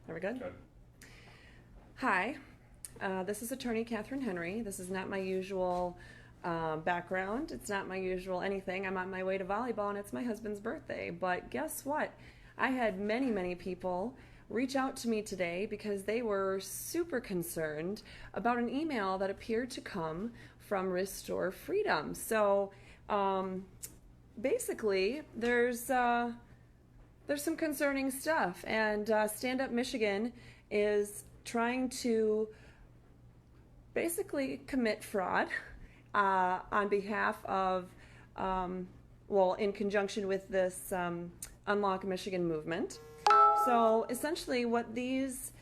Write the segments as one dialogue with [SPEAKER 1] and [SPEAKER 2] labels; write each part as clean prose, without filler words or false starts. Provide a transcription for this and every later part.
[SPEAKER 1] Are we good?
[SPEAKER 2] Good.
[SPEAKER 1] Hi, this is Attorney Catherine Henry. This is not my usual background. It's not my usual anything. I'm on my way to volleyball and it's my husband's birthday. But guess what? I had many people reach out to me today because they were super concerned about an email that appeared to come from Restore Freedom. So basically, there's some concerning stuff, and Stand Up Michigan is trying to basically commit fraud on behalf of, in conjunction with this Unlock Michigan movement. So essentially what this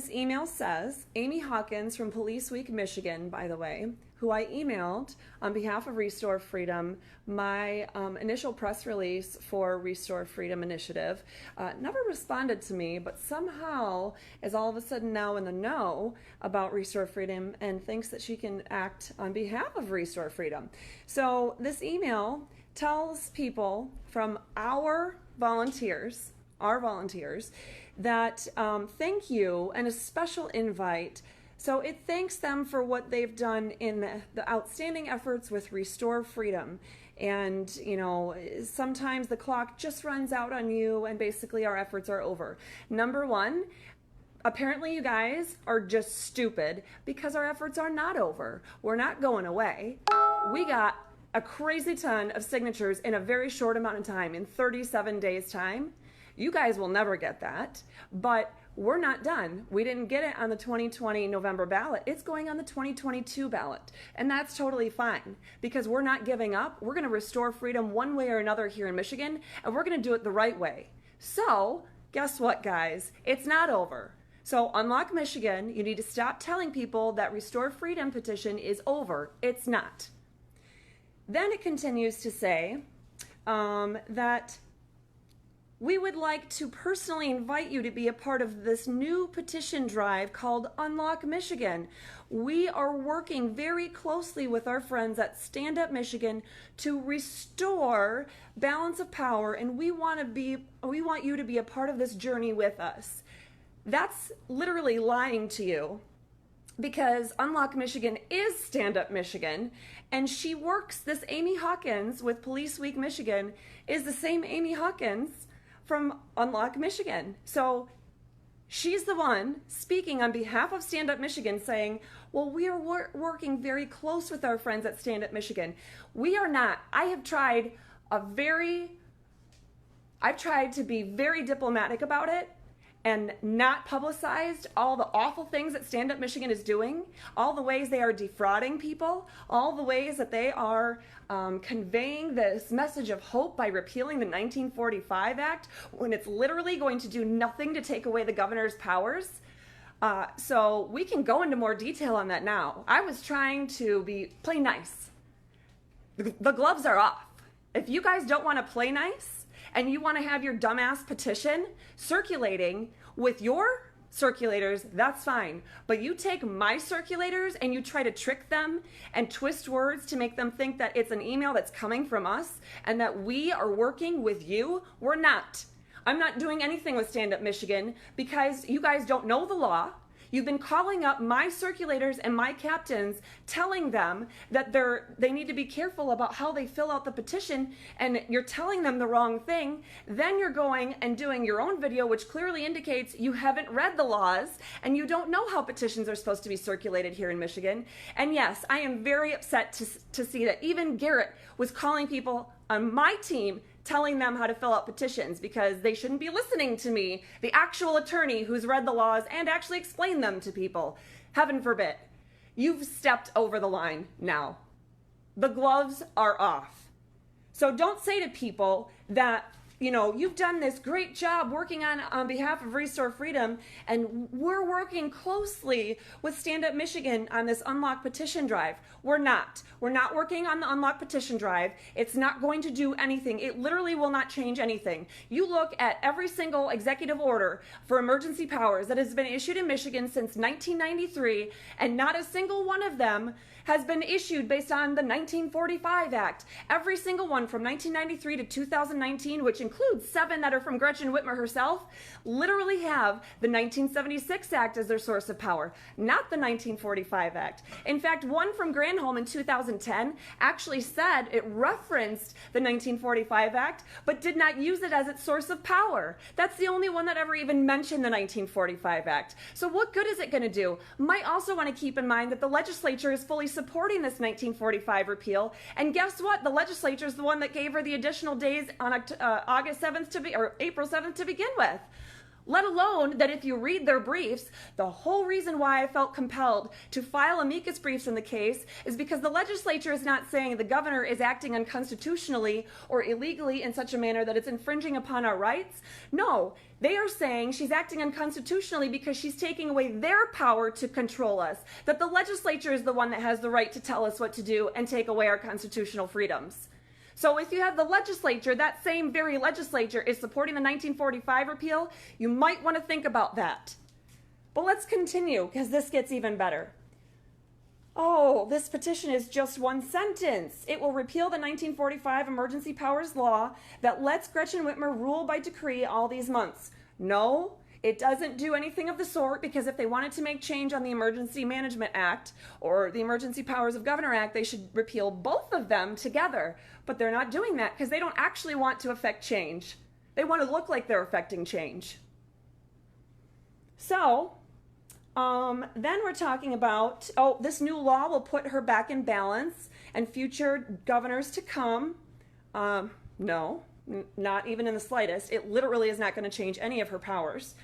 [SPEAKER 1] email says, Amy Hawkins from Police Week Michigan, by the way, who I emailed on behalf of Restore Freedom, my initial press release for Restore Freedom Initiative, never responded to me, but somehow is all of a sudden now in the know about Restore Freedom and thinks that she can act on behalf of Restore Freedom. So this email tells people from our volunteers, that thank you and a special invite. So it thanks them for what they've done in the outstanding efforts with Restore Freedom. And, sometimes the clock just runs out on you and basically our efforts are over. Number one, apparently you guys are just stupid because our efforts are not over. We're not going away. We got a crazy ton of signatures in a very short amount of time, in 37 days' time. You guys will never get that, but we're not done. We didn't get it on the 2020 November ballot. It's going on the 2022 ballot, and that's totally fine because we're not giving up. We're going to restore freedom one way or another here in Michigan, and we're going to do it the right way. So guess what, guys? It's not over. So Unlock Michigan, you need to stop telling people that Restore Freedom petition is over. It's not. Then it continues to say that we would like to personally invite you to be a part of this new petition drive called Unlock Michigan. We are working very closely with our friends at Stand Up Michigan to restore balance of power, and we want you to be a part of this journey with us. That's literally lying to you, because Unlock Michigan is Stand Up Michigan, and she works, this Amy Hawkins with Police Week Michigan is the same Amy Hawkins from Unlock Michigan. So she's the one speaking on behalf of Stand Up Michigan saying, well, we are working very close with our friends at Stand Up Michigan. We are not. I've tried to be very diplomatic about it and not publicized all the awful things that Stand Up Michigan is doing, all the ways they are defrauding people, all the ways that they are conveying this message of hope by repealing the 1945 Act when it's literally going to do nothing to take away the governor's powers. So we can go into more detail on that now. I was trying to play nice. The gloves are off. If you guys don't want to play nice, and you want to have your dumbass petition circulating with your circulators, that's fine. But you take my circulators and you try to trick them and twist words to make them think that it's an email that's coming from us and that we are working with you. We're not. I'm not doing anything with Stand Up Michigan because you guys don't know the law. You've been calling up my circulators and my captains, telling them that they need to be careful about how they fill out the petition, and you're telling them the wrong thing. Then you're going and doing your own video, which clearly indicates you haven't read the laws and you don't know how petitions are supposed to be circulated here in Michigan. And yes, I am very upset to see that even Garrett was calling people on my team telling them how to fill out petitions because they shouldn't be listening to me, the actual attorney who's read the laws and actually explained them to people. Heaven forbid. You've stepped over the line now. The gloves are off. So don't say to people that, you've done this great job working on behalf of Restore Freedom, and we're working closely with Stand Up Michigan on this Unlock petition drive. We're not. We're not working on the Unlock petition drive. It's not going to do anything. It literally will not change anything. You look at every single executive order for emergency powers that has been issued in Michigan since 1993, and not a single one of them has been issued based on the 1945 Act. Every single one from 1993 to 2019, which includes 7 that are from Gretchen Whitmer herself, literally have the 1976 Act as their source of power, not the 1945 Act. In fact, one from Granholm in 2010 actually said it referenced the 1945 Act, but did not use it as its source of power. That's the only one that ever even mentioned the 1945 Act. So what good is it going to do? Might also want to keep in mind that the legislature is fully supporting this 1945 repeal, and guess what? The legislature is the one that gave her the additional days on August 7th or April 7th to begin with. Let alone that if you read their briefs, the whole reason why I felt compelled to file amicus briefs in the case is because the legislature is not saying the governor is acting unconstitutionally or illegally in such a manner that it's infringing upon our rights. No, they are saying she's acting unconstitutionally because she's taking away their power to control us, that the legislature is the one that has the right to tell us what to do and take away our constitutional freedoms. So if you have the legislature, that same very legislature is supporting the 1945 repeal, you might want to think about that. But let's continue, because this gets even better. Oh, this petition is just one sentence. It will repeal the 1945 Emergency Powers Law that lets Gretchen Whitmer rule by decree all these months. No, it doesn't do anything of the sort, because if they wanted to make change on the Emergency Management Act or the Emergency Powers of Governor Act, they should repeal both of them together. But they're not doing that because they don't actually want to affect change. They want to look like they're affecting change. So, then we're talking about, this new law will put her back in balance and future governors to come. No, not even in the slightest. It literally is not going to change any of her powers.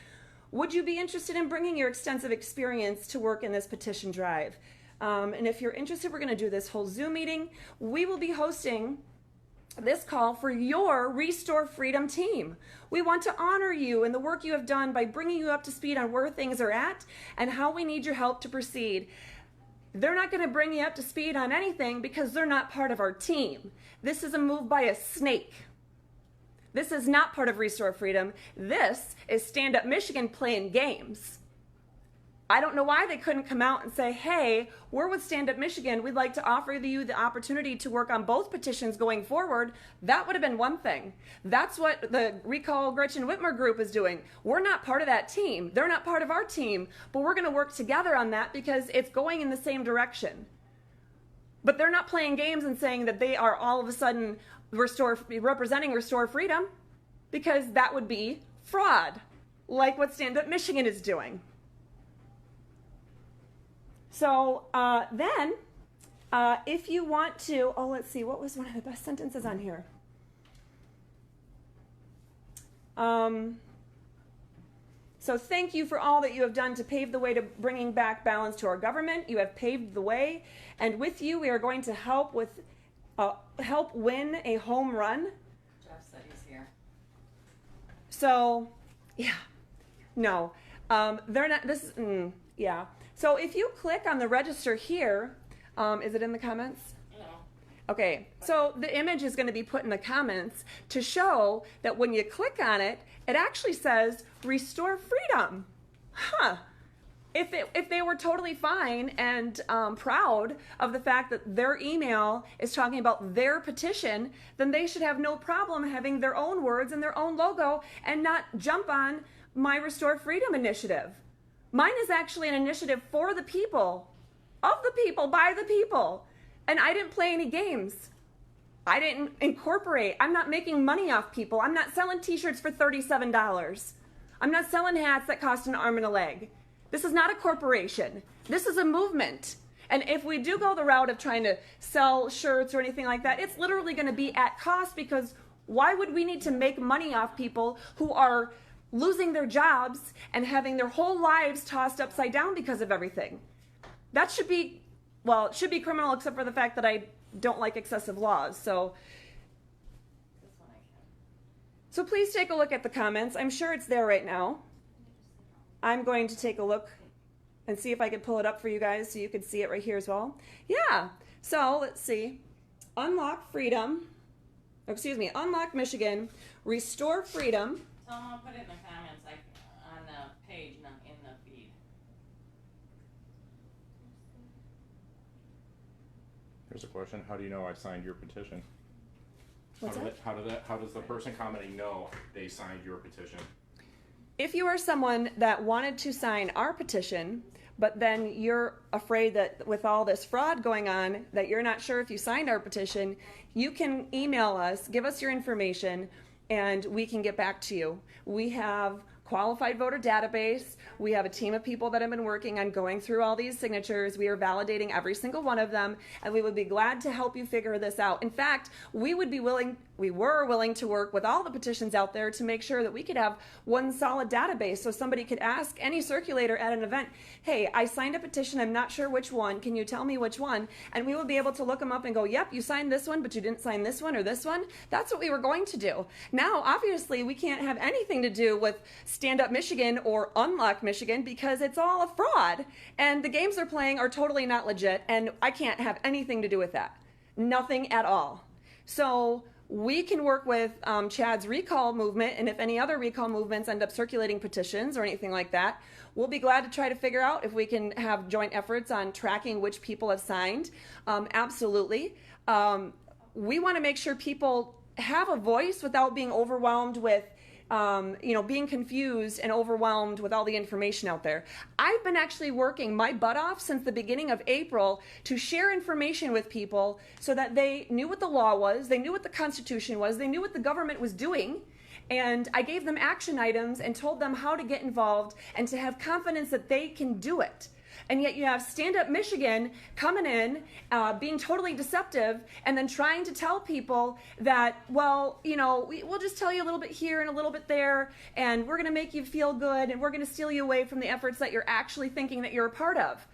[SPEAKER 1] Would you be interested in bringing your extensive experience to work in this petition drive? And if you're interested, we're going to do this whole Zoom meeting. We will be hosting this call for your Restore Freedom team. We want to honor you and the work you have done by bringing you up to speed on where things are at and how we need your help to proceed. They're not going to bring you up to speed on anything because they're not part of our team. This is a move by a snake. This is not part of Restore Freedom. This is Stand Up Michigan playing games. I don't know why they couldn't come out and say, hey, we're with Stand Up Michigan. We'd like to offer you the opportunity to work on both petitions going forward. That would have been one thing. That's what the Recall Gretchen Whitmer group is doing. We're not part of that team. They're not part of our team, but we're going to work together on that because it's going in the same direction. But they're not playing games and saying that they are all of a sudden representing Restore Freedom, because that would be fraud, like what Stand Up Michigan is doing. So then, if you want to, let's see, what was one of the best sentences on here? So thank you for all that you have done to pave the way to bringing back balance to our government. You have paved the way, and with you, we are going to help win a home run.
[SPEAKER 2] Jeff said he's here.
[SPEAKER 1] So, yeah, no, they're not. Yeah. So if you click on the register here, is it in the comments?
[SPEAKER 2] No.
[SPEAKER 1] Okay, so the image is going to be put in the comments to show that when you click on it, it actually says Restore Freedom. Huh. If they were totally fine and proud of the fact that their email is talking about their petition, then they should have no problem having their own words and their own logo and not jump on my Restore Freedom initiative. Mine is actually an initiative for the people, of the people, by the people. And I didn't play any games. I didn't incorporate. I'm not making money off people. I'm not selling t-shirts for $37. I'm not selling hats that cost an arm and a leg. This is not a corporation. This is a movement. And if we do go the route of trying to sell shirts or anything like that, it's literally going to be at cost, because why would we need to make money off people who are losing their jobs and having their whole lives tossed upside down because of everything? That should be, well, it should be criminal, except for the fact that I don't like excessive laws. So please take a look at the comments. I'm sure it's there right now. I'm going to take a look and see if I can pull it up for you guys so you can see it right here as well. Yeah, so let's see. Unlock Freedom, Unlock Michigan, Restore Freedom.
[SPEAKER 2] Tell them I'll put it in the comments, like on the page, not in the feed.
[SPEAKER 3] Here's a question: how do you know I signed your petition?
[SPEAKER 1] What's that?
[SPEAKER 3] How does the person commenting know they signed your petition?
[SPEAKER 1] If you are someone that wanted to sign our petition, but then you're afraid that with all this fraud going on, that you're not sure if you signed our petition, you can email us, give us your information, and we can get back to you. We have qualified voter database. We have a team of people that have been working on going through all these signatures. We are validating every single one of them, and we would be glad to help you figure this out. In fact, we were willing to work with all the petitions out there to make sure that we could have one solid database so somebody could ask any circulator at an event, hey, I signed a petition, I'm not sure which one, can you tell me which one? And we would be able to look them up and go, yep, you signed this one, but you didn't sign this one or this one. That's what we were going to do. Now, obviously, we can't have anything to do with Stand Up Michigan or Unlock Michigan because it's all a fraud, and the games they're playing are totally not legit, and I can't have anything to do with that. Nothing at all. So we can work with Chad's recall movement, and if any other recall movements end up circulating petitions or anything like that, we'll be glad to try to figure out if we can have joint efforts on tracking which people have signed. Absolutely. We want to make sure people have a voice without being overwhelmed with being confused and overwhelmed with all the information out there. I've been actually working my butt off since the beginning of April to share information with people so that they knew what the law was, they knew what the Constitution was, they knew what the government was doing, and I gave them action items and told them how to get involved and to have confidence that they can do it. And yet you have Stand Up Michigan coming in, being totally deceptive, and then trying to tell people that, well, we'll just tell you a little bit here and a little bit there, and we're going to make you feel good, and we're going to steal you away from the efforts that you're actually thinking that you're a part of.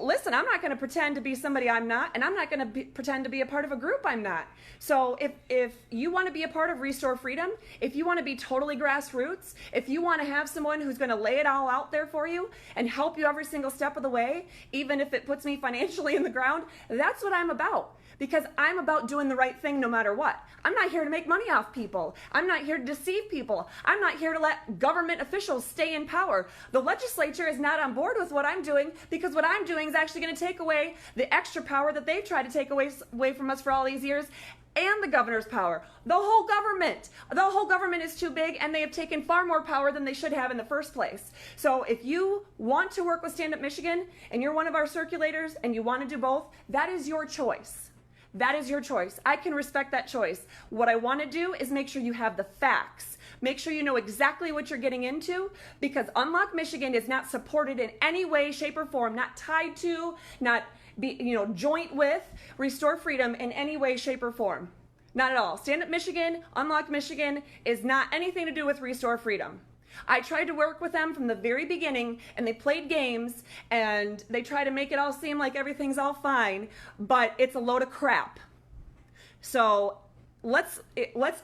[SPEAKER 1] Listen, I'm not going to pretend to be somebody I'm not, and I'm not going to pretend to be a part of a group I'm not. So if you want to be a part of Restore Freedom, if you want to be totally grassroots, if you want to have someone who's going to lay it all out there for you and help you every single step of the way, even if it puts me financially in the ground, that's what I'm about. Because I'm about doing the right thing no matter what. I'm not here to make money off people. I'm not here to deceive people. I'm not here to let government officials stay in power. The legislature is not on board with what I'm doing because what I'm doing is actually going to take away the extra power that they've tried to take away from us for all these years, and the governor's power. The whole government is too big, and they have taken far more power than they should have in the first place. So if you want to work with Stand Up Michigan and you're one of our circulators and you want to do both, that is your choice. That is your choice. I can respect that choice. What I want to do is make sure you have the facts. Make sure you know exactly what you're getting into, because Unlock Michigan is not supported in any way, shape, or form, not tied to, not joint with Restore Freedom in any way, shape, or form. Not at all. Stand Up Michigan, Unlock Michigan is not anything to do with Restore Freedom. I tried to work with them from the very beginning, and they played games, and they try to make it all seem like everything's all fine, but it's a load of crap. So let's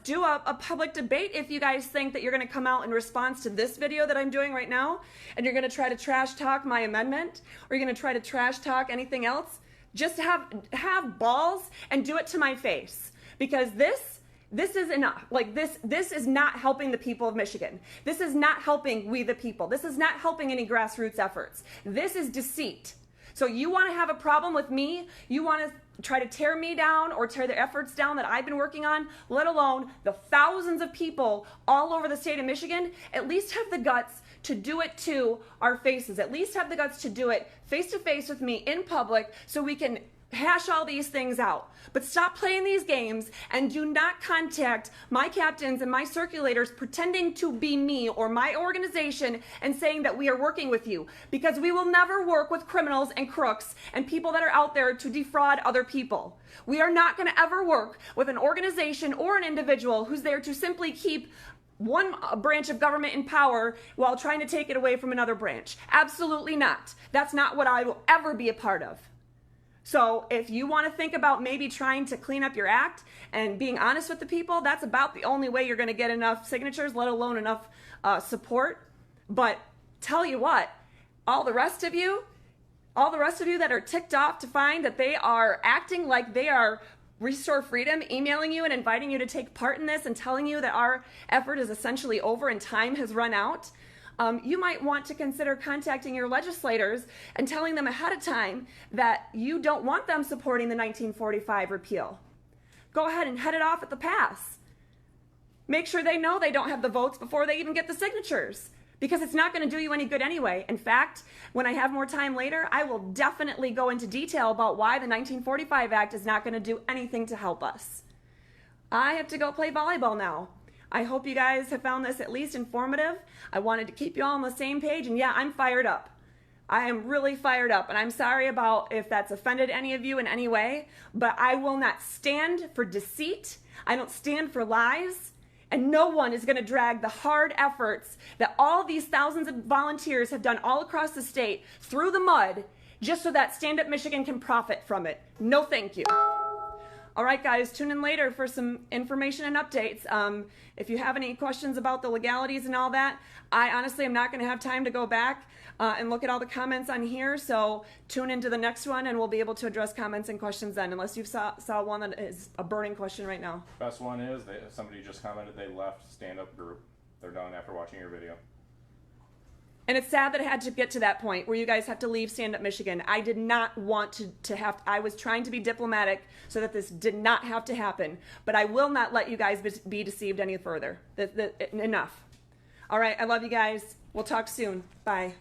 [SPEAKER 1] do a public debate if you guys think that you're going to come out in response to this video that I'm doing right now, and you're going to try to trash talk my amendment, or you're going to try to trash talk anything else. Just have balls and do it to my face, because this is enough. Like this is not helping the people of Michigan. This is not helping we the people. This is not helping any grassroots efforts. This is deceit. So you want to have a problem with me? You want to try to tear me down or tear the efforts down that I've been working on, let alone the thousands of people all over the state of Michigan? At least have the guts to do it to our faces. At least have the guts to do it face to face with me in public so we can hash all these things out. But stop playing these games, and do not contact my captains and my circulators pretending to be me or my organization and saying that we are working with you, because we will never work with criminals and crooks and people that are out there to defraud other people. We are not going to ever work with an organization or an individual who's there to simply keep one branch of government in power while trying to take it away from another branch. Absolutely not. That's not what I will ever be a part of. So if you want to think about maybe trying to clean up your act and being honest with the people, that's about the only way you're going to get enough signatures, let alone enough support. But tell you what, all the rest of you that are ticked off to find that they are acting like they are Restore Freedom, emailing you and inviting you to take part in this and telling you that our effort is essentially over and time has run out, you might want to consider contacting your legislators and telling them ahead of time that you don't want them supporting the 1945 repeal. Go ahead and head it off at the pass. Make sure they know they don't have the votes before they even get the signatures, because it's not going to do you any good anyway. In fact, when I have more time later, I will definitely go into detail about why the 1945 Act is not going to do anything to help us. I have to go play volleyball now. I hope you guys have found this at least informative. I wanted to keep you all on the same page, and yeah, I'm fired up. I am really fired up, and I'm sorry about if that's offended any of you in any way, but I will not stand for deceit. I don't stand for lies. And no one is going to drag the hard efforts that all these thousands of volunteers have done all across the state through the mud just so that Stand Up Michigan can profit from it. No, thank you. All right, guys, tune in later for some information and updates. If you have any questions about the legalities and all that, I honestly am not going to have time to go back and look at all the comments on here. So tune into the next one, and we'll be able to address comments and questions then, unless you saw one that is a burning question right now.
[SPEAKER 3] Best one is somebody just commented they left Stand Up Group. They're done after watching your video.
[SPEAKER 1] And it's sad that it had to get to that point where you guys have to leave Stand Up Michigan. I did not want to have, I was trying to be diplomatic so that this did not have to happen. But I will not let you guys be deceived any further. Enough. All right, I love you guys. We'll talk soon. Bye.